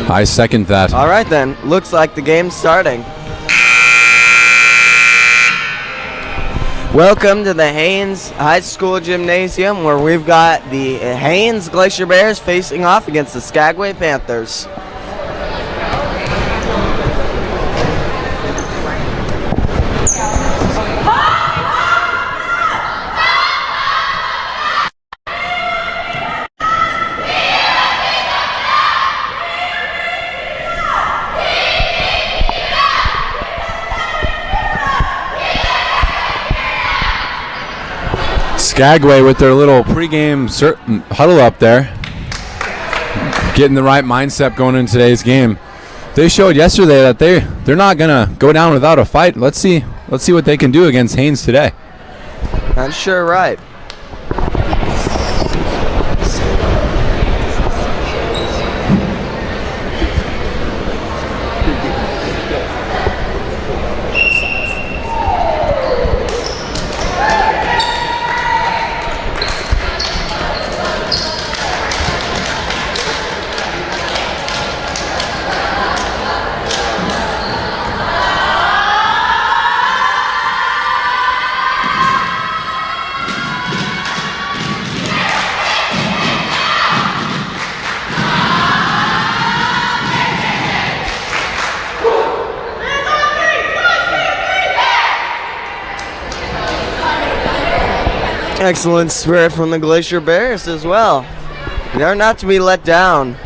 I second that. All right then, looks like the game's starting. Welcome to the Haines High School Gymnasium, where we've got the Haines Glacier Bears facing off against the Skagway Panthers. Skagway with their little pregame huddle up there, getting the right mindset going in today's game. They showed yesterday that they're not gonna go down without a fight. Let's see what they can do against Haines today. That's sure right. Excellent spirit from the Glacier Bears as well. They're not to be let down.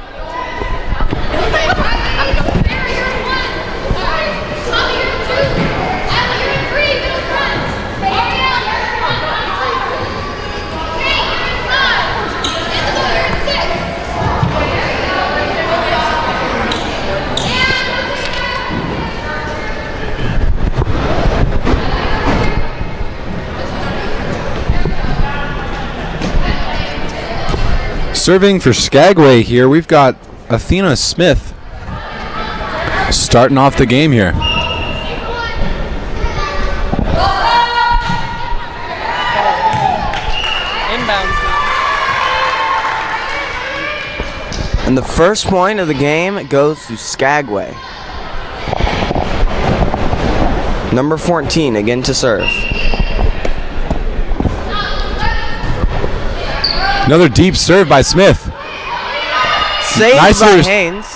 Serving for Skagway here, we've got Athena Smith starting off the game here. And the first point of the game goes to Skagway. Number 14 again to serve. Another deep serve by Smith. Saved nice by Haines.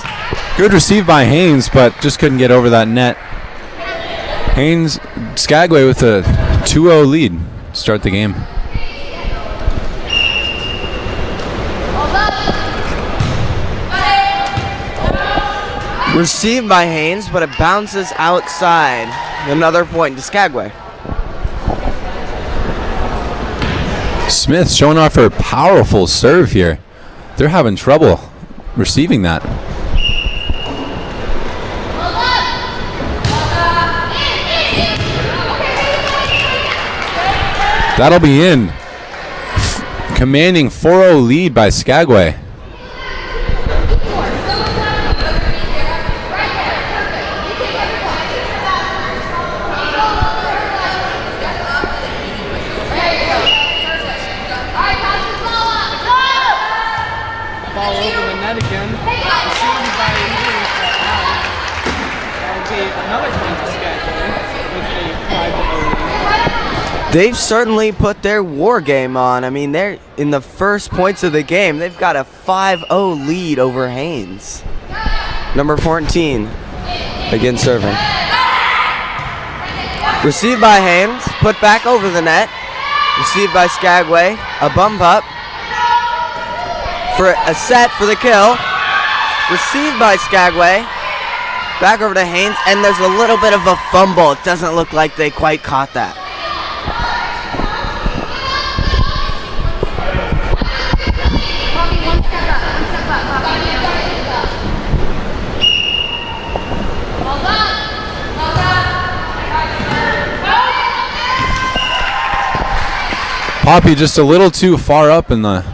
Good receive by Haines, but just couldn't get over that net. Haines, Skagway with a 2-0 lead to start the game. Received by Haines, but it bounces outside. Another point to Skagway. Smith showing off her powerful serve here. They're having trouble receiving that. That'll be in. Commanding 4-0 lead by Skagway. They've certainly put their war game on. I mean, they're in the first points of the game. They've got a 5-0 lead over Haines. Number 14, again serving. Received by Haines, put back over the net. Received by Skagway, a bump up for a set for the kill. Received by Skagway, back over to Haines, and there's a little bit of a fumble. It doesn't look like they quite caught that. Poppy just a little too far up in the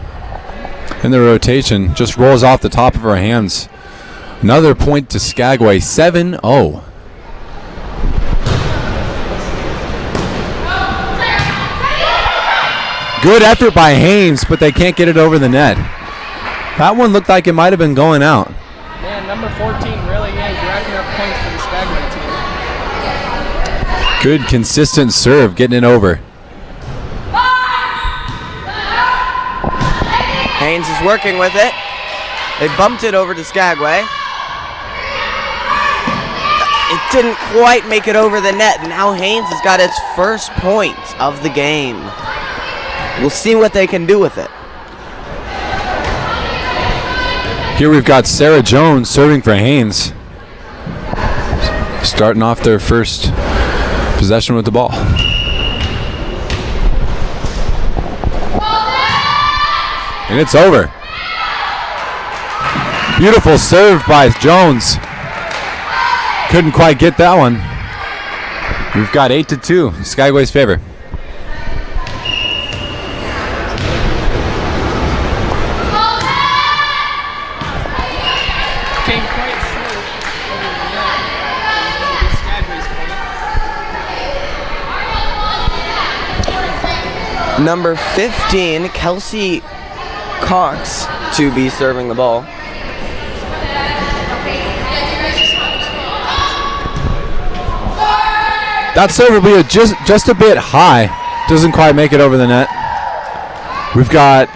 rotation. Just rolls off the top of her hands. Another point to Skagway, 7-0. Good effort by Haines, but they can't get it over the net. That one looked like it might have been going out. Man, number 14 really is racking up points for the Skagway team. Good consistent serve, getting it over. Haines is working with it. They bumped it over to Skagway. It didn't quite make it over the net. Now Haines has got its first point of the game. We'll see what they can do with it. Here we've got Sarah Jones serving for Haines. Starting off their first possession with the ball. And it's over. Beautiful serve by Jones. Couldn't quite get that one. We've got 8-2, Skagway's favor. Came quite short over the net. Skagway's point. Number 15, Kelsey Cox, to be serving the ball. That serve will be just a bit high. Doesn't quite make it over the net. We've got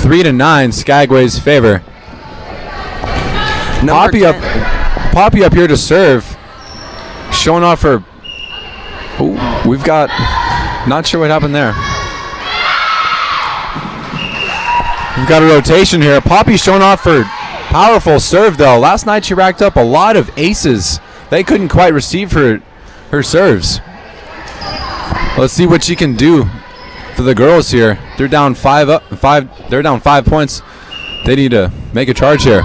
3-9, Skagway's favor. Poppy up here to serve. Showing off her. Ooh, we've got. Not sure what happened there. We've got a rotation here. Poppy showing off her powerful serve though. Last night she racked up a lot of aces. They couldn't quite receive her serves. Let's see what she can do for the girls here. They're down 5 points. They need to make a charge here.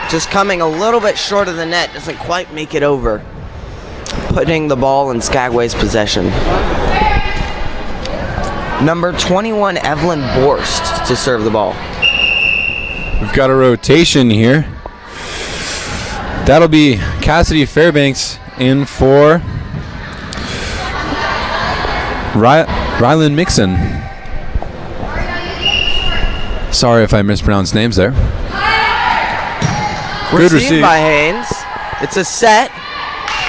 Just coming a little bit short of the net, doesn't quite make it over. Putting the ball in Skagway's possession. Number 21, Evelyn Borst, to serve the ball. We've got a rotation here. That'll be Cassidy Fairbanks in for Rylan Mixon. Sorry if I mispronounced names there. Good receive by Haines. It's a set.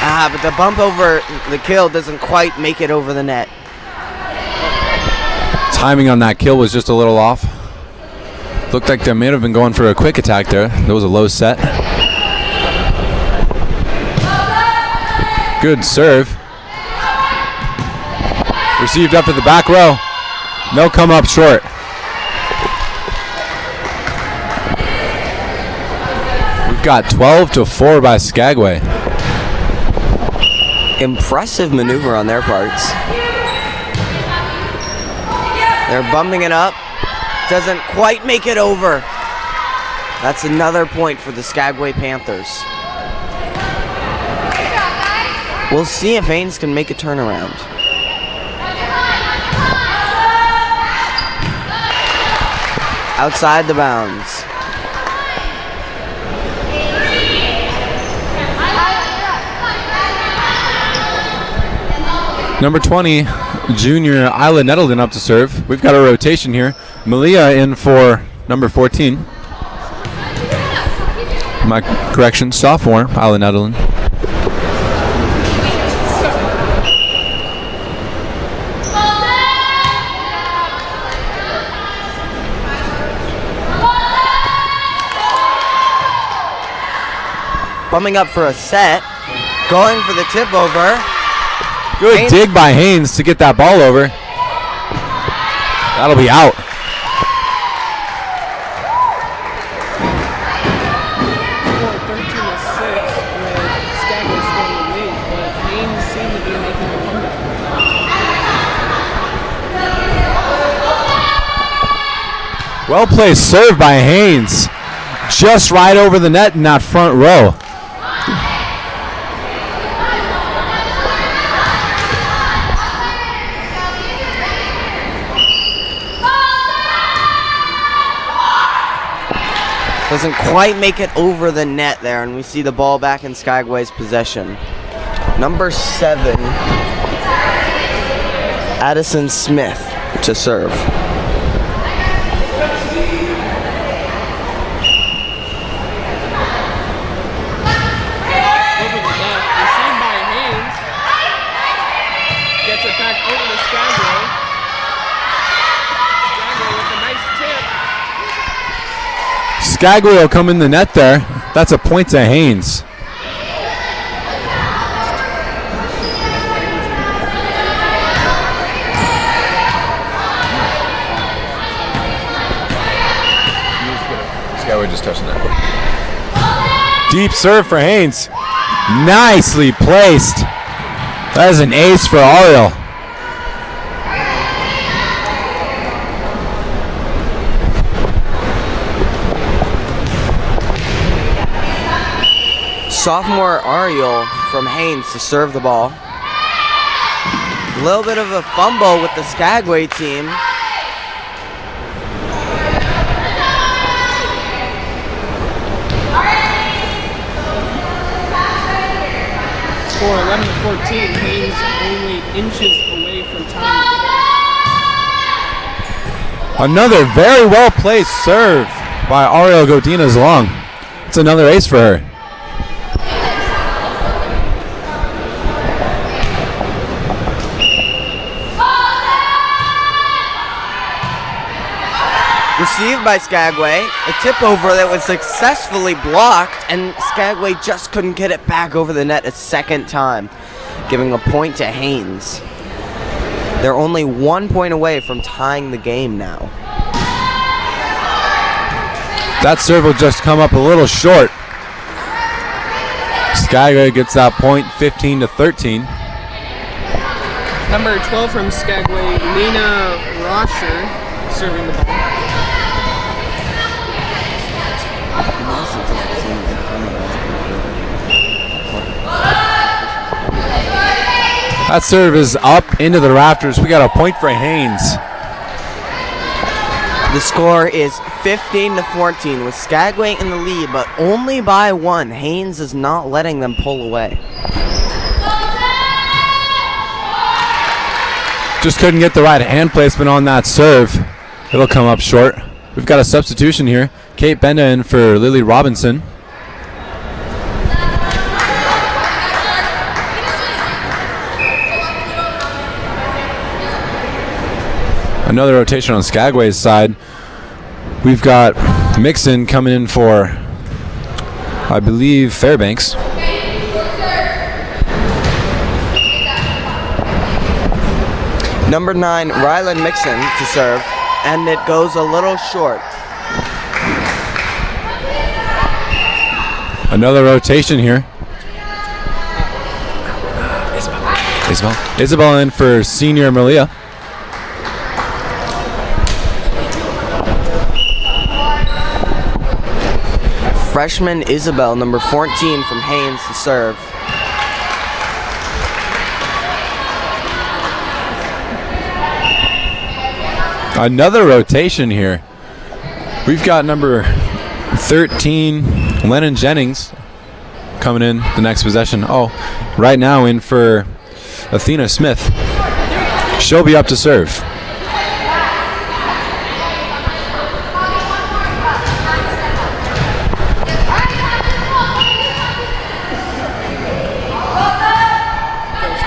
But the bump over the kill doesn't quite make it over the net. Timing on that kill was just a little off. Looked like they may have been going for a quick attack there. That was a low set. Good serve. Received up to the back row. They'll come up short. We've got 12-4 by Skagway. Impressive maneuver on their parts. They're bumping it up. Doesn't quite make it over. That's another point for the Skagway Panthers. We'll see if Haines can make a turnaround. Outside the bounds. Number 20, junior Isla Nettleton up to serve. We've got a rotation here. Malia in for number 14. My correction, sophomore Isla Nettleton. Bumming up for a set. Going for the tip over. Good Haines. Dig by Haines to get that ball over. That'll be out. Well placed serve by Haines. Just right over the net in that front row. Doesn't quite make it over the net there, and we see the ball back in Skagway's possession. Number 7, Addison Smith to serve. Skagway will come in the net there. That's a point to Haines. Skagway just touching that. Deep serve for Haines. Nicely placed. That is an ace for Ariel. Sophomore Ariel from Haines to serve the ball. A little bit of a fumble with the Skagway team. Score 11-14. Haines only inches away from tying the game. Another very well placed serve by Ariel Godinez long. It's another ace for her. Received by Skagway, a tip over that was successfully blocked, and Skagway just couldn't get it back over the net a second time, giving a point to Haines. They're only 1 point away from tying the game now. That serve will just come up a little short. Skagway gets that point, 15-13. Number 12 from Skagway, Lena Roscher, serving the ball. That serve is up into the rafters. We got a point for Haines. The score is 15-14 with Skagway in the lead, but only by 1. Haines is not letting them pull away. Just couldn't get the right hand placement on that serve. It'll come up short. We've got a substitution here. Kate Benda in for Lily Robinson. Another rotation on Skagway's side. We've got Mixon coming in for, I believe, Fairbanks. Number 9, Rylan Mixon to serve, and it goes a little short. Another rotation here. Isabel in for senior Malia. Freshman Isabel, number 14 from Haines to serve. Another rotation here. We've got number 13, Lennon Jennings, coming in the next possession. Oh, right now in for Athena Smith. She'll be up to serve.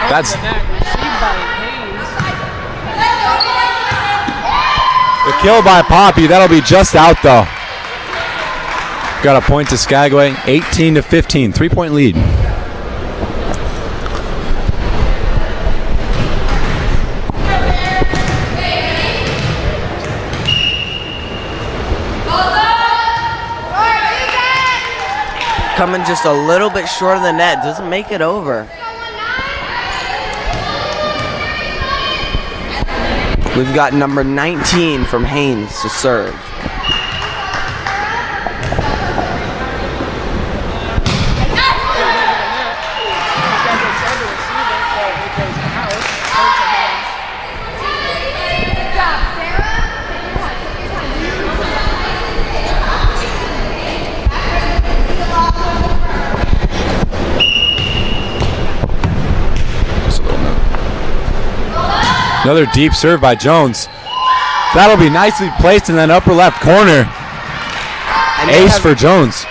That's the kill by Poppy. That'll be just out though. Got a point to Skagway, 18-15, 3-point lead. Coming just a little bit short of the net, doesn't make it over. We've got number 19 from Haines to serve. Another deep serve by Jones. That'll be nicely placed in that upper left corner. And ace for Jones.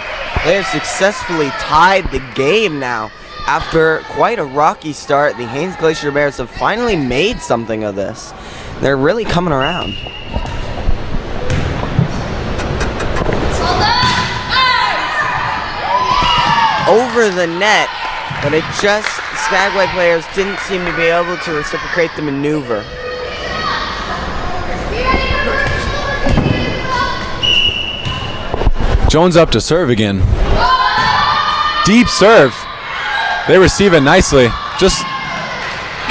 They have successfully tied the game now. After quite a rocky start, the Haines Glacier Bears have finally made something of this. They're really coming around. over the net, but it just, Skagway players didn't seem to be able to reciprocate the maneuver. Jones up to serve again. Deep serve. They receive it nicely. Just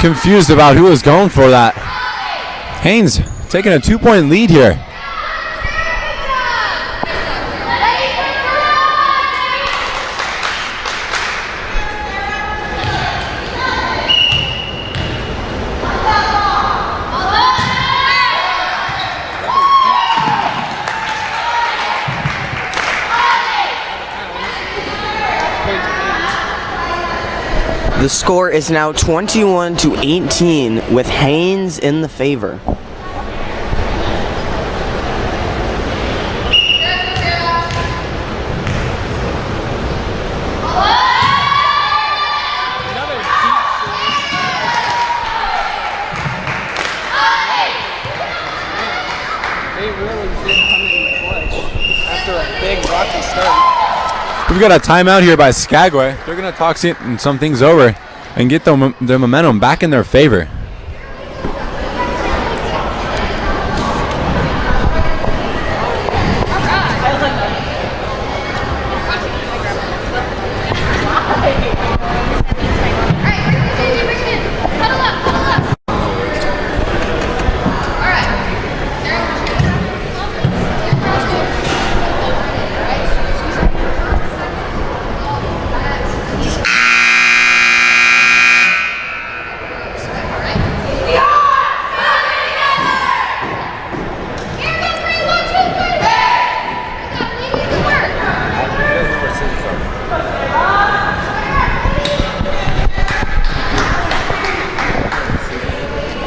confused about who was going for that. Haines taking a 2-point lead here. The score is now 21-18 with Haines in the favor. We've got a timeout here by Skagway. They're going to talk some things over and get the momentum back in their favor.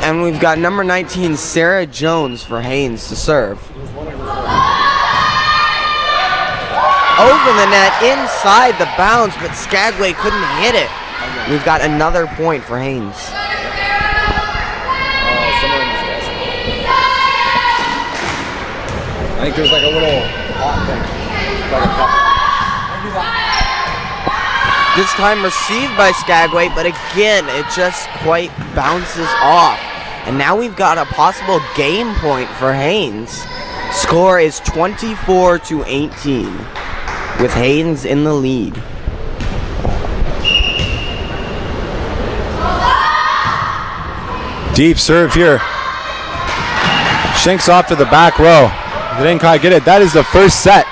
And we've got number 19, Sarah Jones for Haines to serve. Over the net, inside the bounce, but Skagway couldn't hit it. We've got another point for Haines. I think there's like a little hot thing. This time received by Skagway, but again, it just quite bounces off. And now we've got a possible game point for Haines. Score is 24-18 with Haines in the lead. Deep serve here. Shanks off to the back row. They didn't quite get it. That is the first set.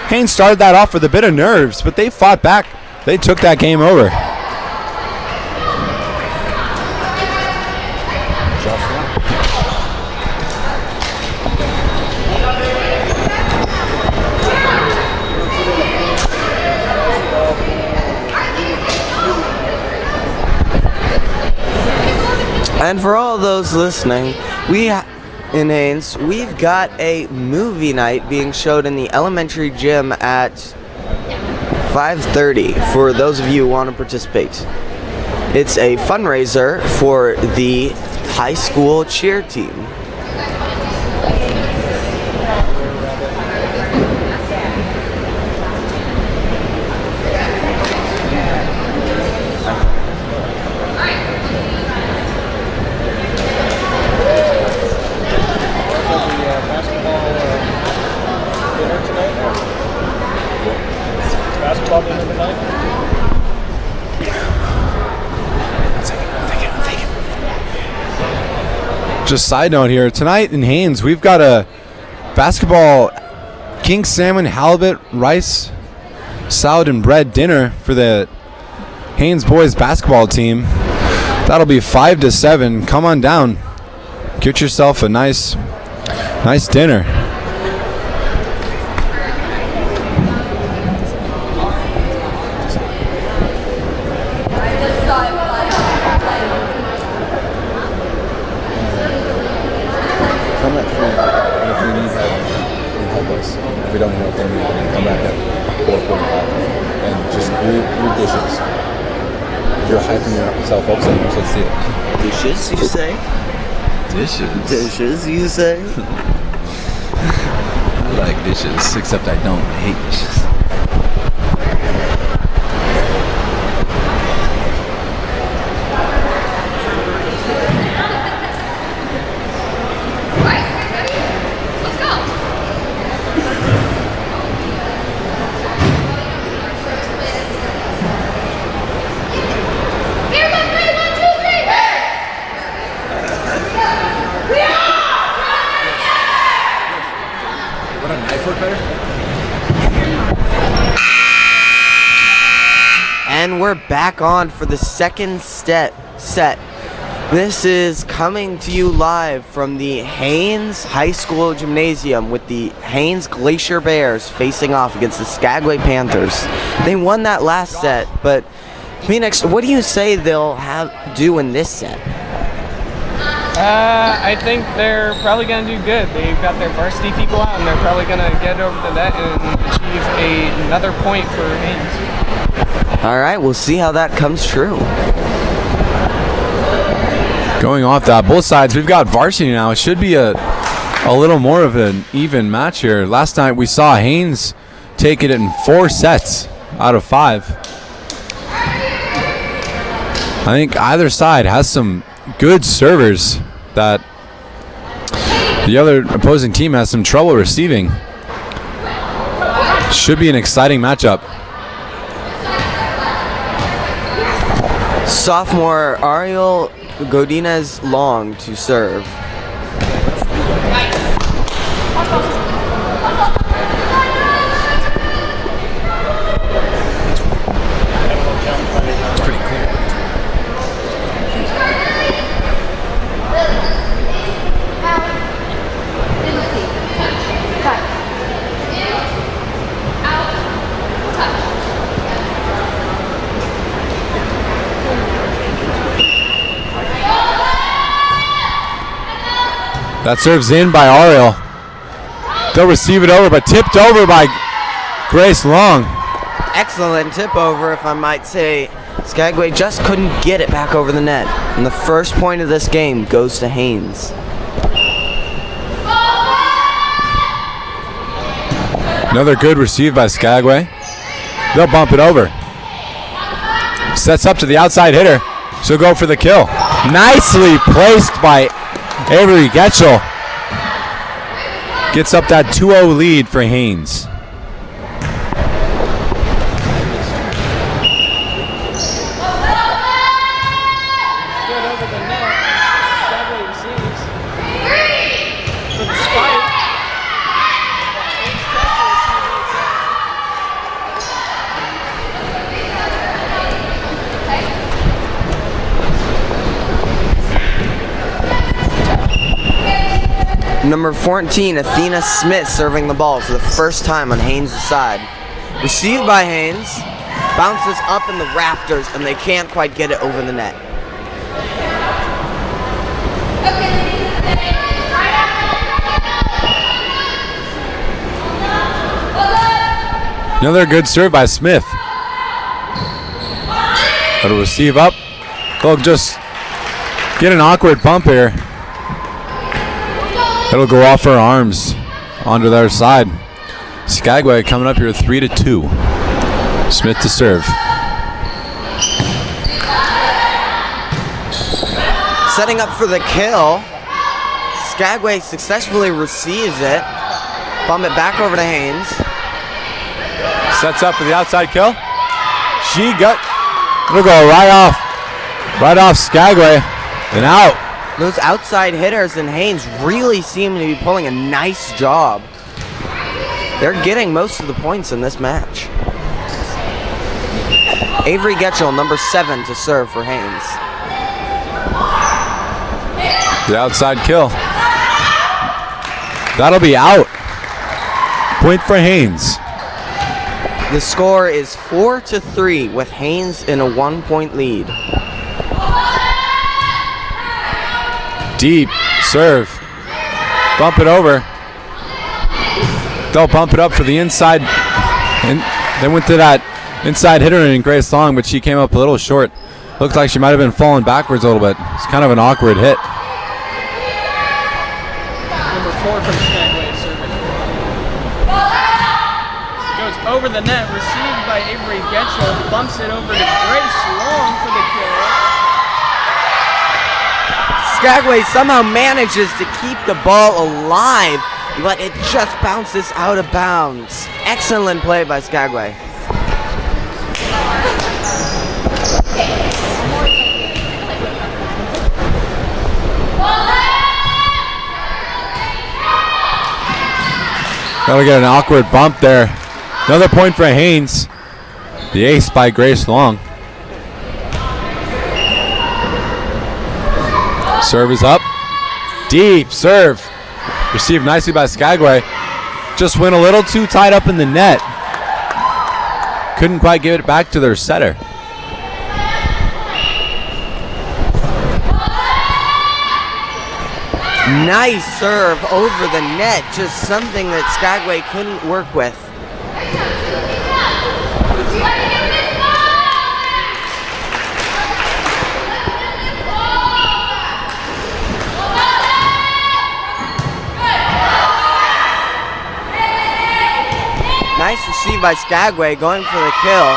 Haines started that off with a bit of nerves, but they fought back. They took that game over. And for all those listening, in Haines, we've got a movie night being showed in the elementary gym at 5:30 for those of you who want to participate. It's a fundraiser for the high school cheer team. Just side note here, tonight in Haines, we've got a basketball king salmon, halibut, rice, salad, and bread dinner for the Haines boys basketball team. That'll be 5 to 7. Come on down. Get yourself a nice dinner. If we don't know what they need, come back at 4:45 and just read dishes. If you're hyping yourself up so much, let's see it. Dishes, you say? Dishes? Dishes, you say? I like dishes, except I don't hate dishes. And we're back on for the second set. This is coming to you live from the Haines High School Gymnasium with the Haines Glacier Bears facing off against the Skagway Panthers. They won that last set, but Phoenix, what do you say they'll do in this set? I think they're probably going to do good. They've got their varsity people out, and they're probably going to get over the net and achieve another point for Haines. All right, we'll see how that comes true. Going off that, both sides, we've got varsity now. It should be a little more of an even match here. Last night we saw Haines take it in 4 sets out of 5. I think either side has some good servers that the other opposing team has some trouble receiving. Should be an exciting matchup. Sophomore Ariel Godinez Long to serve. That serves in by Ariel. They'll receive it over, but tipped over by Grace Long. Excellent tip over, if I might say. Skagway just couldn't get it back over the net. And the first point of this game goes to Haines. Another good receive by Skagway. They'll bump it over. Sets up to the outside hitter. She'll go for the kill. Nicely placed by Avery Getchell. Gets up that 2-0 lead for Haines. Good over the net. Skagway receives. For the spike. Number 14, Athena Smith serving the ball for the first time on Haines' side. Received by Haines, bounces up in the rafters, and they can't quite get it over the net. Another good serve by Smith. It'll receive up. They'll just get an awkward bump here. It'll go off her arms onto their side. Skagway coming up here 3-2. Smith to serve. Setting up for the kill. Skagway successfully receives it. Bump it back over to Haines. Sets up for the outside kill. It'll go right off Skagway and out. Those outside hitters and Haines really seem to be pulling a nice job. They're getting most of the points in this match. Avery Getchell, number 7, to serve for Haines. The outside kill. That'll be out. Point for Haines. The score is 4-3 with Haines in a 1-point lead. Deep serve. Bump it over. They'll bump it up for the inside. And they went to that inside hitter in Grace Long, but she came up a little short. Looked like she might have been falling backwards a little bit. It's kind of an awkward hit. Number 4 from Skagway serving. Goes over the net, received by Avery Getchell. Bumps it over to Grace Long for the kill. Skagway somehow manages to keep the ball alive, but it just bounces out of bounds. Excellent play by Skagway. That'll get an awkward bump there Another point for Haines. The ace by Grace Long. Serve is up. Deep serve. Received nicely by Skagway. Just went a little too tight up in the net. Couldn't quite give it back to their setter. Nice serve over the net. Just something that Skagway couldn't work with. Nice receive by Skagway, going for the kill.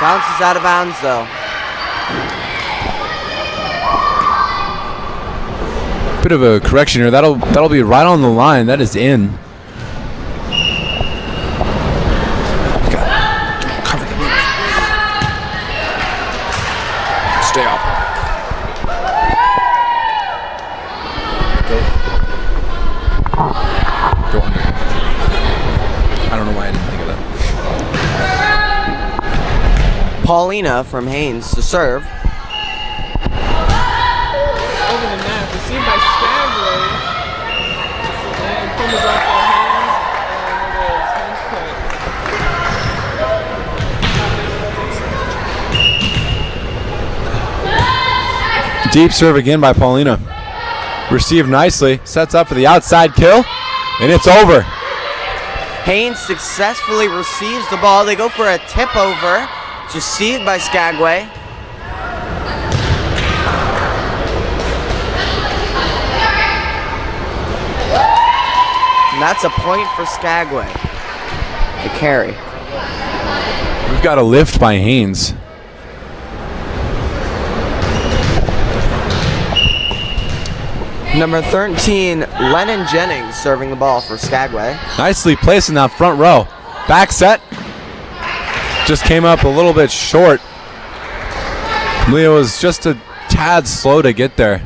Bounces out of bounds though. Bit of a correction here. That'll be right on the line. That is in. Cover the beach. Stay off. Go under. I don't know why I didn't think of that. Paulina from Haines to serve. Over the net, received by Skagway. And fumbles off by Haines. And it is Haines point. Deep serve again by Paulina. Received nicely. Sets up for the outside kill. And it's over. Haines successfully receives the ball. They go for a tip over. It's received by Skagway. And that's a point for Skagway. The carry. We've got a lift by Haines. Number 13, Lennon Jennings serving the ball for Skagway. Nicely placed in that front row. Back set. Just came up a little bit short. Leo was just a tad slow to get there.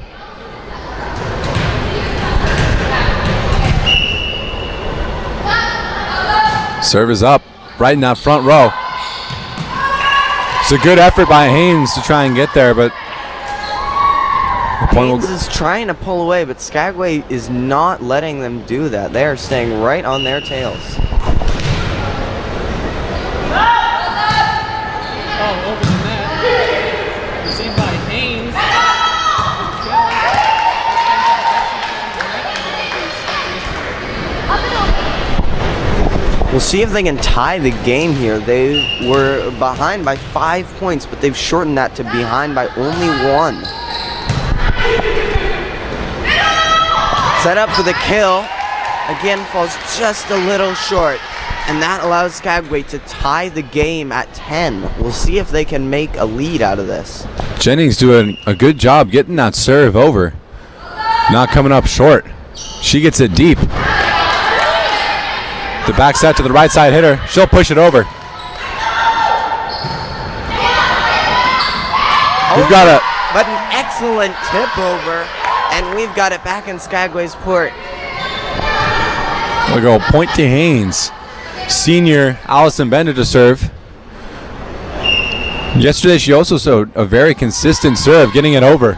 Serve is up, right in that front row. It's a good effort by Haines to try and get there, but the point Haines is trying to pull away, but Skagway is not letting them do that. They are staying right on their tails. Oh, over the net. Received by Haines. We'll see if they can tie the game here. They were behind by 5 points, but they've shortened that to behind by only 1. Set up for the kill. Again, falls just a little short. And that allows Skagway to tie the game at 10. We'll see if they can make a lead out of this. Jennings doing a good job getting that serve over. Not coming up short. She gets it deep. The back set to the right side hitter. She'll push it over. We've got a... But an excellent tip over. And we've got it back in Skagway's court. We'll go point to Haines. Senior Allison Bender to serve. Yesterday she also showed a very consistent serve, getting it over.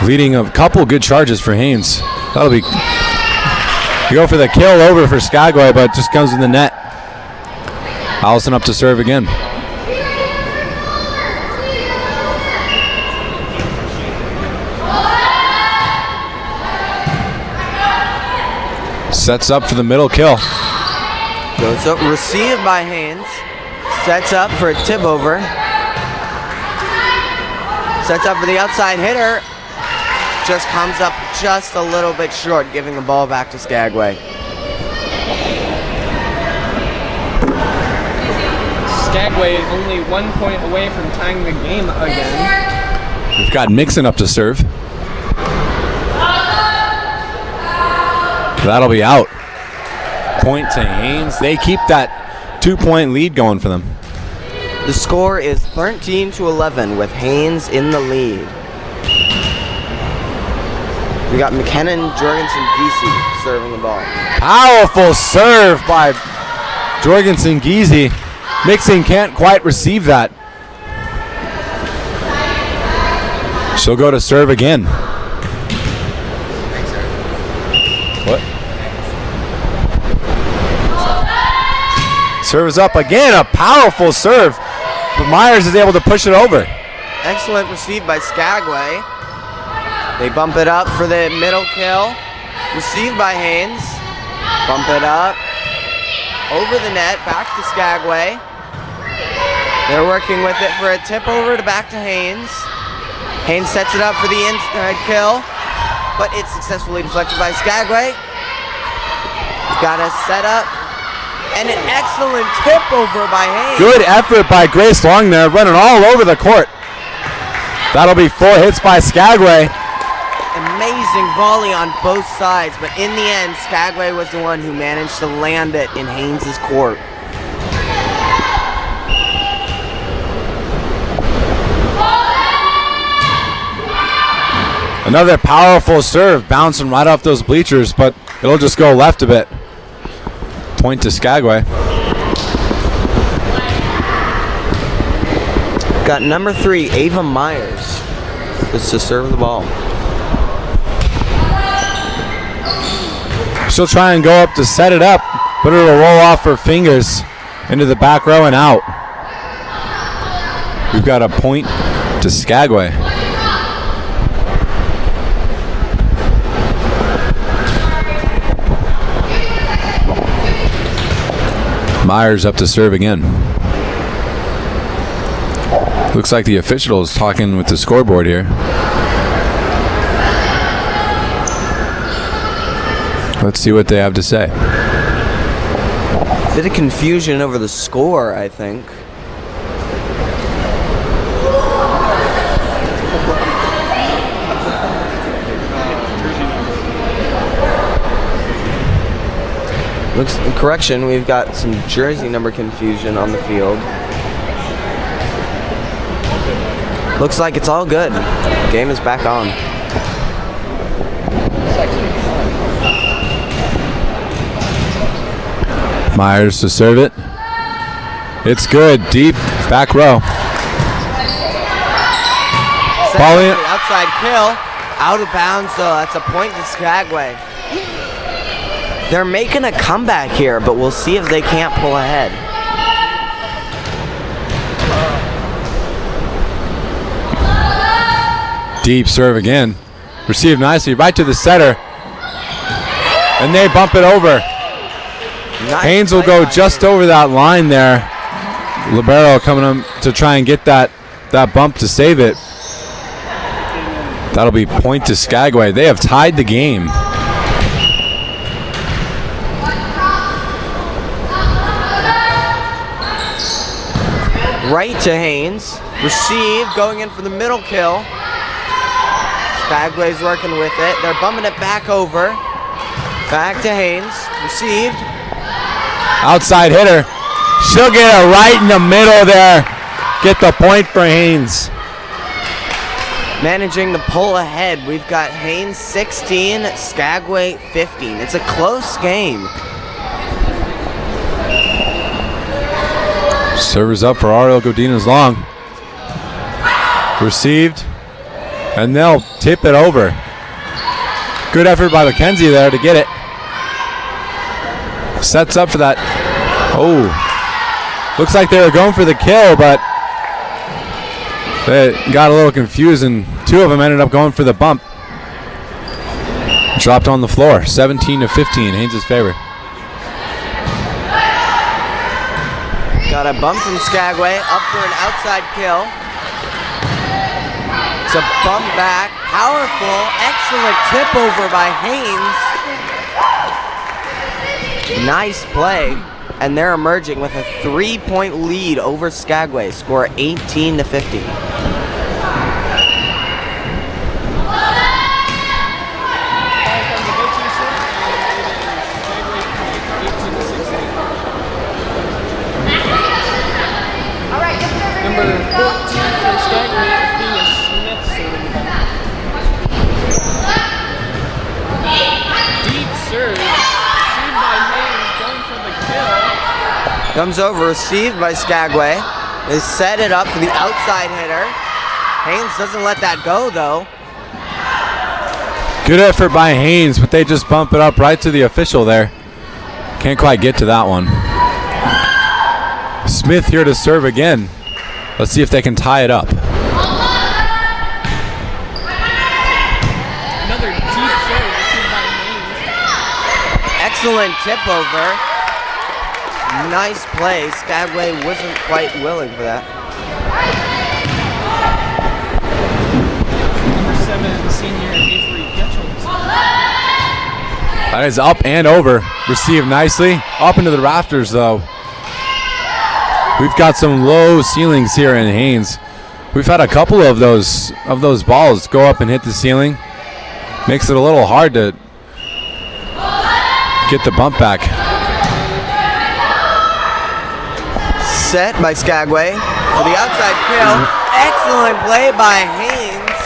Leading a couple good charges for Haines. That'll be... You go for the kill over for Skagway, but just comes in the net. Allison up to serve again. Sets up for the middle kill. Goes up, received by Haines. Sets up for a tip over. Sets up for the outside hitter. Just comes up just a little bit short, giving the ball back to Skagway. Skagway is only 1 point away from tying the game again. We've got Mixon up to serve. That'll be out. Point to Haines. They keep that 2-point lead going for them. The score is 13-11 with Haines in the lead. We got McKinnon, Jorgensen, DC serving the ball. Powerful serve by Jorgensen Giese mixing can't quite receive that. She'll go to serve again. What? Serve is up again, a powerful serve, but Myers is able to push it over. Excellent receive by Skagway. They bump it up for the middle kill. Received by Haines. Bump it up. Over the net, back to Skagway. They're working with it for a tip over to back to Haines. Haines sets it up for the inside kill, but it's successfully deflected by Skagway. Got a setup. And an excellent tip over by Haines. Good effort by Grace Long there, running all over the court. That'll be 4 hits by Skagway. Amazing volley on both sides, but in the end, Skagway was the one who managed to land it in Haynes' court. Another powerful serve, bouncing right off those bleachers, but it'll just go left a bit. Point to Skagway. Got number 3, Ava Myers, just to serve the ball. She'll try and go up to set it up, but it'll roll off her fingers into the back row and out. We've got a point to Skagway. Myers up to serve again. Looks like the official is talking with the scoreboard here. Let's see what they have to say. Bit of confusion over the score, I think. Correction, we've got some jersey number confusion on the field. Looks like it's all good. Game is back on. Myers to serve it. It's good, deep, back row. Ball in. Outside kill, out of bounds though. That's a point to Skagway. They're making a comeback here, but we'll see if they can't pull ahead. Deep serve again. Received nicely right to the setter. And they bump it over. Nice. Haines will go just over that line there. Libero coming up to try and get that bump to save it. That'll be point to Skagway. They have tied the game. Right to Haines. Receive, going in for the middle kill. Skagway's working with it. They're bumping it back over. Back to Haines. Received. Outside hitter. She'll get it right in the middle there. Get the point for Haines. Managing to pull ahead. We've got Haines 16, Skagway 15. It's a close game. Servers up for Ariel Godinez long. Received. And they'll tip it over. Good effort by Mackenzie there to get it. Sets up for that. Oh. Looks like they were going for the kill, but they got a little confused and 2 of them ended up going for the bump. Dropped on the floor. 17-15, Haynes' favor. Got a bump from Skagway, up for an outside kill. It's a bump back, powerful, excellent tip over by Haines. Nice play, and they're emerging with a 3-point lead over Skagway, score 18-15. Number 14 for Skagway, Athena Smith serving the ball. Deep serve, received by Haines, going for the kill. Comes over, received by Skagway. They set it up for the outside hitter. Haines doesn't let that go, though. Good effort by Haines, but they just bump it up right to the official there. Can't quite get to that one. Smith here to serve again. Let's see if they can tie it up. Another deep serve received by Haines. Excellent tip over. Nice play. Skagway wasn't quite willing for that. Number 7, senior Avery Getchels. That is up and over. Received nicely. Up into the rafters, though. We've got some low ceilings here in Haines. We've had a couple of those balls go up and hit the ceiling. Makes it a little hard to get the bump back. Set by Skagway for the outside kill. Excellent play by Haines.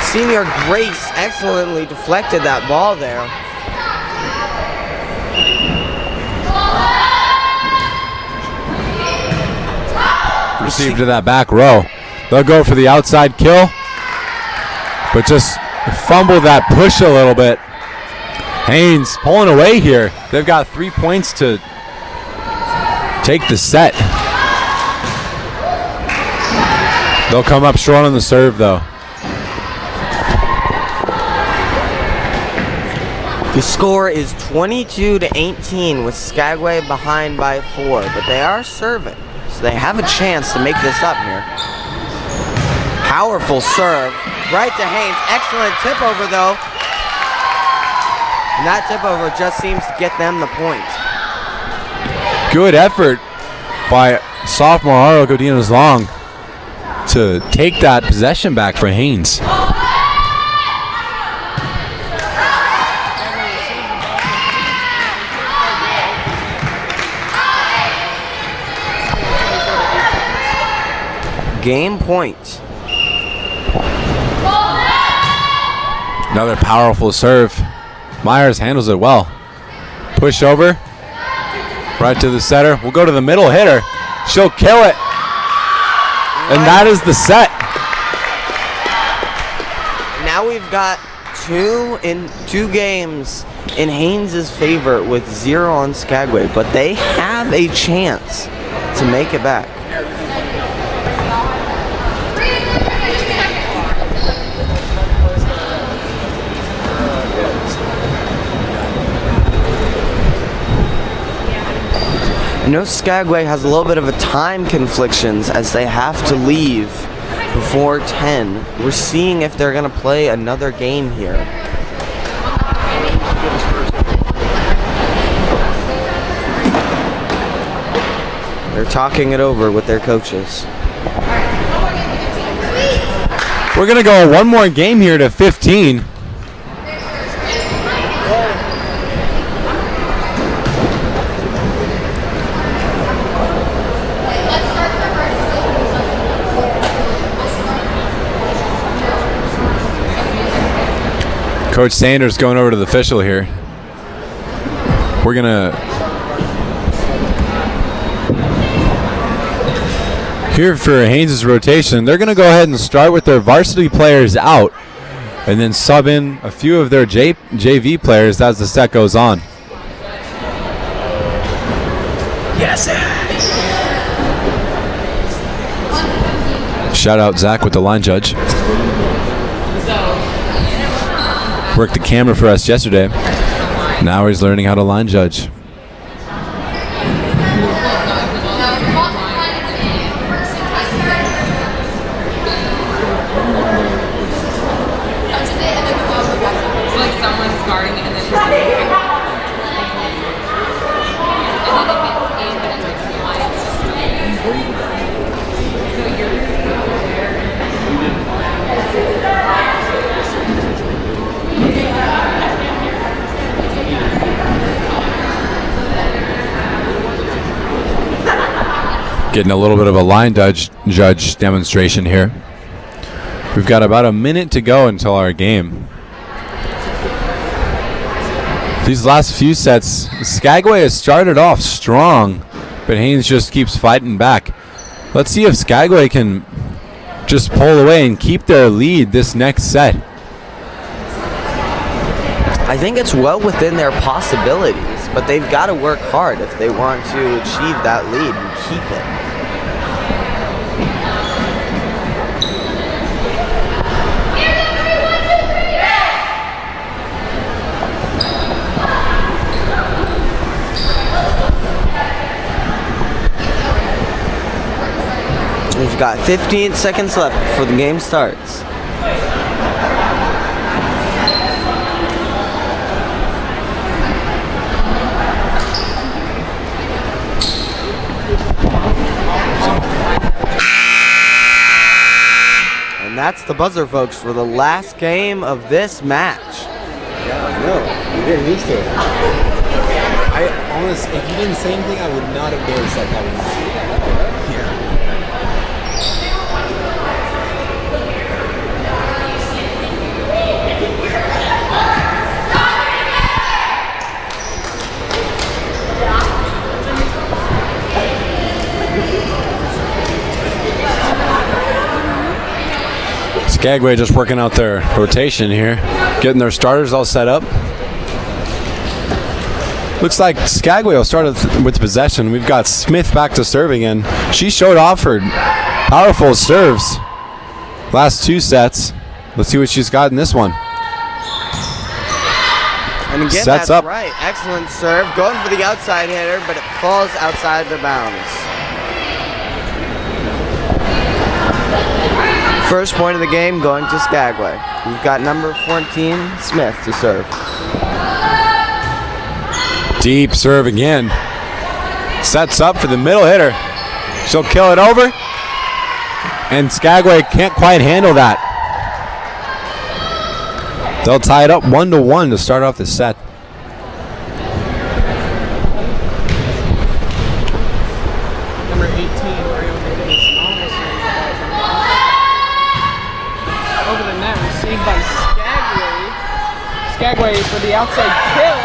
Senior Grace excellently deflected that ball there. Received to that back row. They'll go for the outside kill, but just fumble that push a little bit. Haines pulling away here. They've got 3 points to take the set. They'll come up short on the serve, though. The score is 22-18 with Skagway behind by 4, but they are serving, so they have a chance to make this up here. Powerful serve, right to Haines. Excellent tip over, though. And that tip over just seems to get them the point. Good effort by sophomore Aro Godinez Long to take that possession back for Haines. Game point. Another powerful serve. Myers handles it well. Push over. Right to the setter. We'll go to the middle hitter. She'll kill it. And that is the set. Now we've got two games in Haynes' favor with 0 on Skagway, but they have a chance to make it back. I know Skagway has a little bit of a time conflictions as they have to leave before 10. We're seeing if they're going to play another game here. They're talking it over with their coaches. We're going to go one more game here to 15. Coach Sanders going over to the official here. We're going to here for Haynes' rotation. They're going to go ahead and start with their varsity players out and then sub in a few of their JV players as the set goes on. Yes, sir. Shout out Zach with the line judge. Worked the camera for us yesterday. Now he's learning how to line judge. Getting a little bit of a line judge demonstration here. We've got about a minute to go until our game. These last few sets, Skagway has started off strong, but Haines just keeps fighting back. Let's see if Skagway can just pull away and keep their lead this next set. I think it's well within their possibilities, but they've got to work hard if they want to achieve that lead and keep it. We've got 15 seconds left before the game starts. And that's the buzzer, folks, for the last game of this match. Yeah, I know. You're getting used to it. I honestly, if you didn't say anything, I would not have noticed like that. Skagway just working out their rotation here, getting their starters all set up. Looks like Skagway will start with possession. We've got Smith back to serve again. She showed off her powerful serves last two sets. Let's see what she's got in this one. And again, Sets that's up. right. Excellent serve. Going for the outside hitter, but it falls outside the bounds. First point of the game going to Skagway. We've got number 14, Smith, to serve. Deep serve again. Sets up for the middle hitter. She'll kill it over. And Skagway can't quite handle that. They'll tie it up 1-1 to start off the set. Number 18, over the net, received by Skagway. Skagway for the outside kill.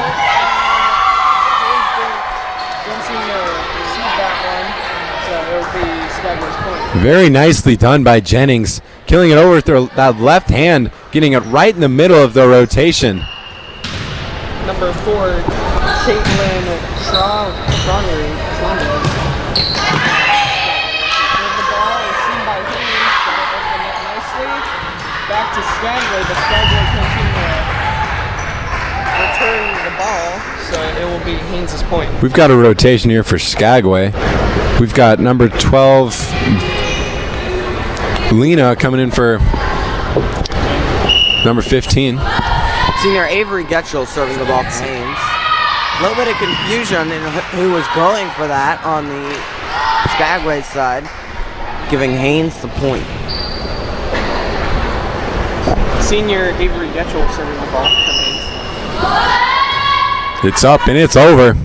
Didn't seem to receive that one, so it'll be Skagway's point. Very nicely done by Jennings. Killing it over with that left hand, getting it right in the middle of the rotation. Number 4, Caitlin Tronnery. The ball is seen by Haines, got it over the net nicely. Back to Skagway, but Skagway can't return the ball, so it will be Haynes' point. We've got a rotation here for Skagway. We've got number 12, Lena, coming in for number 15. Senior Avery Getchell serving the ball for Haines. A little bit of confusion in who was going for that on the Skagway side, giving Haines the point. Senior Avery Getchell serving the ball for Haines. It's up and it's over.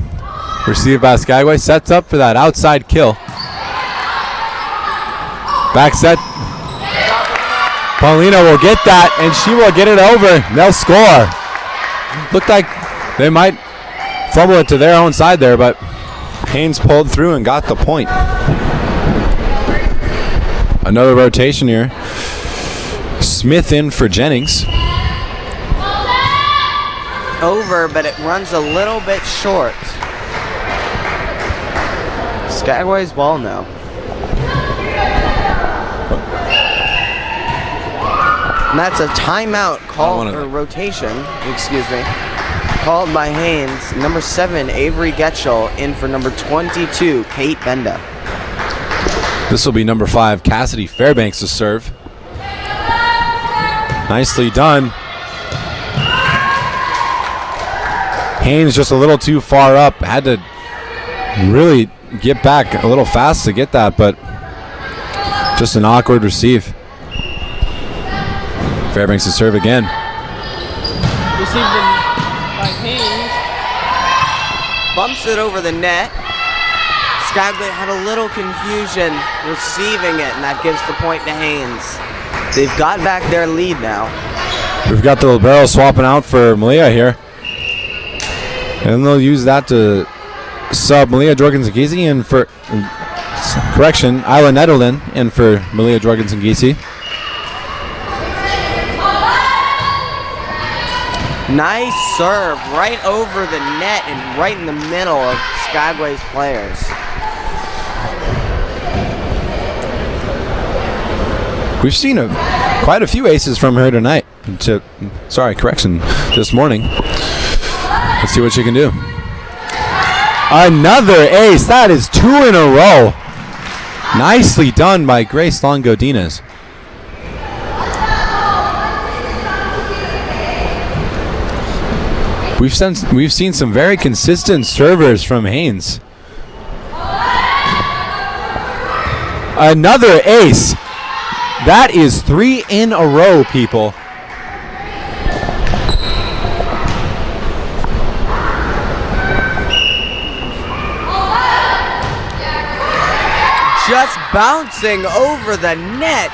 Received by Skagway. Sets up for that outside kill. Back set. Paulina will get that, and she will get it over. They'll score. Looked like they might fumble it to their own side there, but Haines pulled through and got the point. Another rotation here. Smith in for Jennings. Over, but it runs a little bit short. Skagway's ball now. And that's a timeout called, or rotation, excuse me, called by Haines. Number 7, Avery Getchell, in for number 22, Kate Benda. This will be number 5, Cassidy Fairbanks to serve. Nicely done. Haines just a little too far up. Had to really get back a little fast to get that, but just an awkward receive. Fairbanks to serve again. Received by Haines. Bumps it over the net. Skagway had a little confusion receiving it, and that gives the point to Haines. They've got back their lead now. We've got the libero swapping out for Malia here. And they'll use that to sub Malia Jorgensen-Giese in for, correction, Isla Netherland in for Malia Jorgensen-Giese. Nice serve right over the net and right in the middle of Skagway's players. We've seen quite a few aces from her tonight. This morning. Let's see what she can do. Another ace. That is 2 in a row. Nicely done by Grace Longodinez. We've seen some very consistent servers from Haines. Another ace. That is 3 in a row, people. Just bouncing over the net.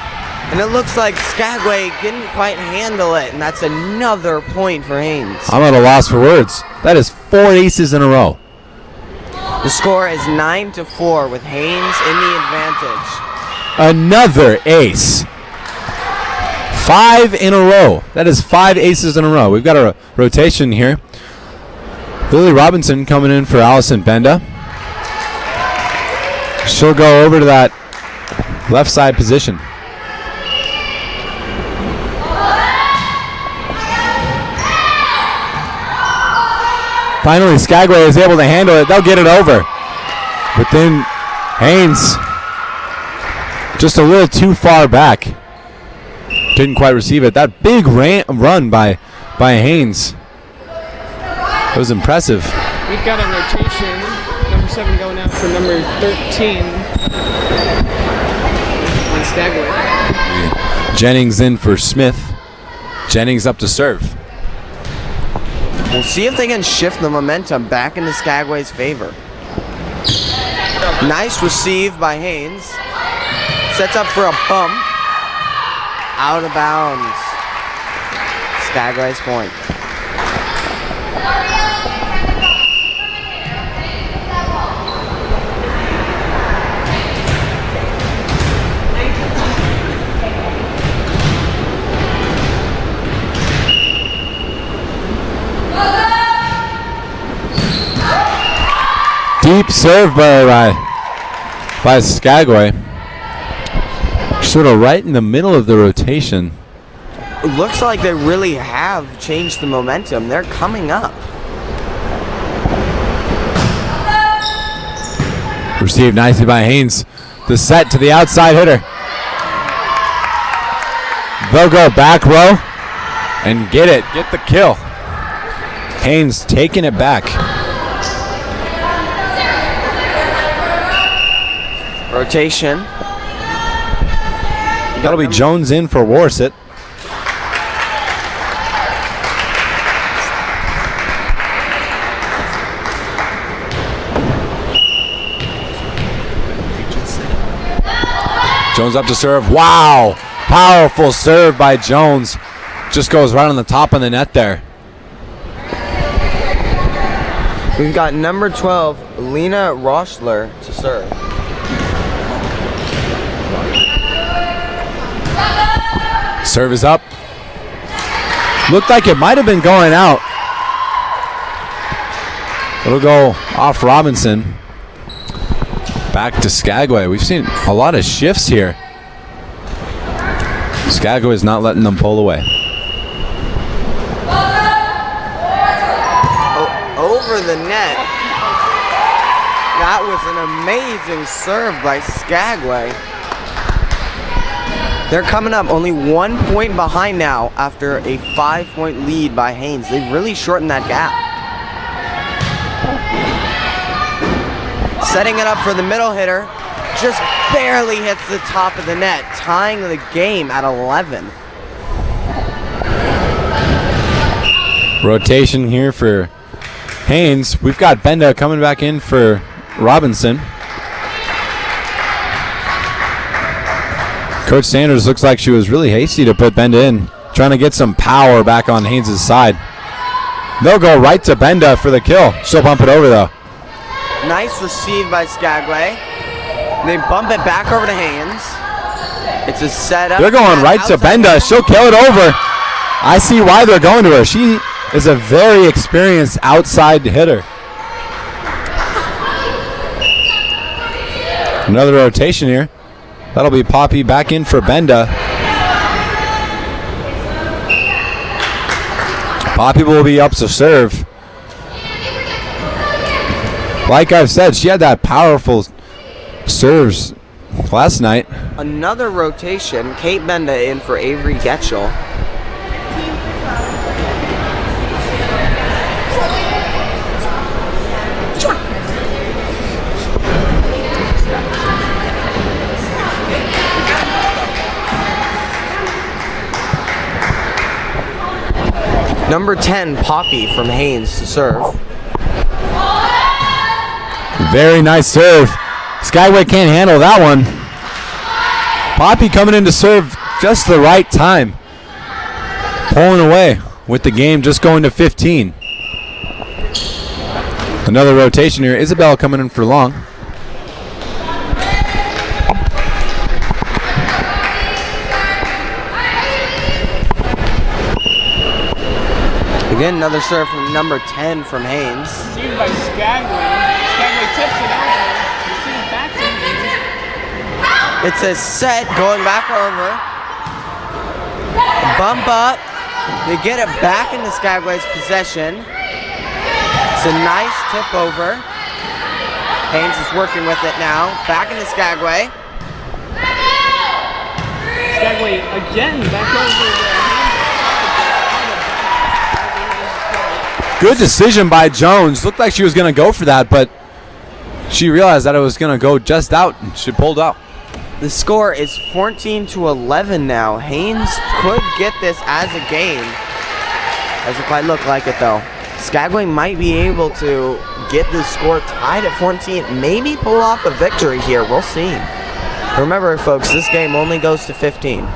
And it looks like Skagway didn't quite handle it. And that's another point for Haines. I'm at a loss for words. That is 4 aces in a row. The score is 9-4 with Haines in the advantage. Another ace. 5 in a row. That is 5 aces in a row. We've got a rotation here. Lily Robinson coming in for Allison Benda. She'll go over to that left side position. Finally, Skagway is able to handle it. They'll get it over. But then Haines just a little too far back. Didn't quite receive it. That big run by Haines. It was impressive. We've got a rotation. Number 7 going out for number 13 on Skagway. Jennings in for Smith. Jennings up to serve. We'll see if they can shift the momentum back into Skagway's favor. Nice receive by Haines. Sets up for a bump. Out of bounds. Skagway's point. Deep serve by Skagway. Sort of right in the middle of the rotation. It looks like they really have changed the momentum. They're coming up. Received nicely by Haines. The set to the outside hitter. They'll go back row and get it. Get the kill. Haines taking it back. Rotation. That'll be Jones in for Warsit. Jones up to serve. Wow! Powerful serve by Jones. Just goes right on the top of the net there. We've got number 12, Lena Roschler, to serve. Serve is up. Looked like it might have been going out. It'll go off Robinson. Back to Skagway. We've seen a lot of shifts here. Skagway is not letting them pull away. Over the net. That was an amazing serve by Skagway. They're coming up only 1 point behind now after a 5-point lead by Haines. They've really shortened that gap. Setting it up for the middle hitter. Just barely hits the top of the net, tying the game at 11. Rotation here for Haines. We've got Benda coming back in for Robinson. Coach Sanders looks like she was really hasty to put Benda in, trying to get some power back on Haynes' side. They'll go right to Benda for the kill. She'll bump it over, though. Nice receive by Skagway. They bump it back over to Haines. It's a setup. They're going right to Benda. She'll kill it over. I see why they're going to her. She is a very experienced outside hitter. Another rotation here. That'll be Poppy back in for Benda. Poppy will be up to serve. Like I've said, she had that powerful serves last night. Another rotation. Kate Benda in for Avery Getchell. Number 10, Poppy from Haines to serve. Very nice serve. Skyway can't handle that one. Poppy coming in to serve just the right time. Pulling away with the game just going to 15. Another rotation here. Isabel coming in for long. Again, another serve from number 10 from Haines. Received by Skagway. Skagway tips it over. Received back to Haines. It's a set going back over. Bump up. They get it back into Skagway's possession. It's a nice tip over. Haines is working with it now. Back into Skagway. Skagway again back over. Good decision by Jones. Looked like she was going to go for that, but she realized that it was going to go just out, and she pulled out. The score is 14-11 now. Haines could get this as a game. Doesn't quite look like it, though. Skagway might be able to get the score tied at 14, maybe pull off a victory here. We'll see. Remember, folks, this game only goes to 15. Number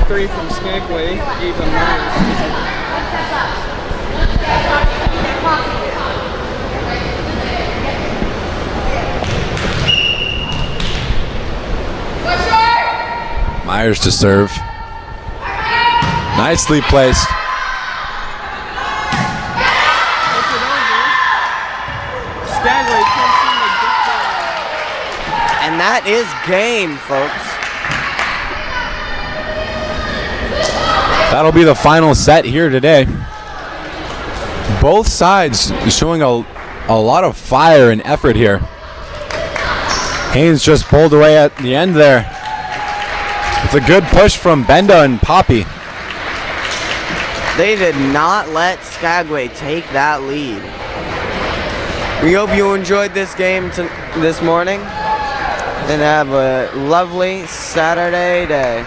3 from Skagway, Eva Myers. Myers to serve. Nicely placed. And that is game, folks. That'll be the final set here today. Both sides showing a lot of fire and effort here. Haines just pulled away at the end there. It's a good push from Benda and Poppy. They did not let Skagway take that lead. We hope you enjoyed this game this morning and have a lovely Saturday day.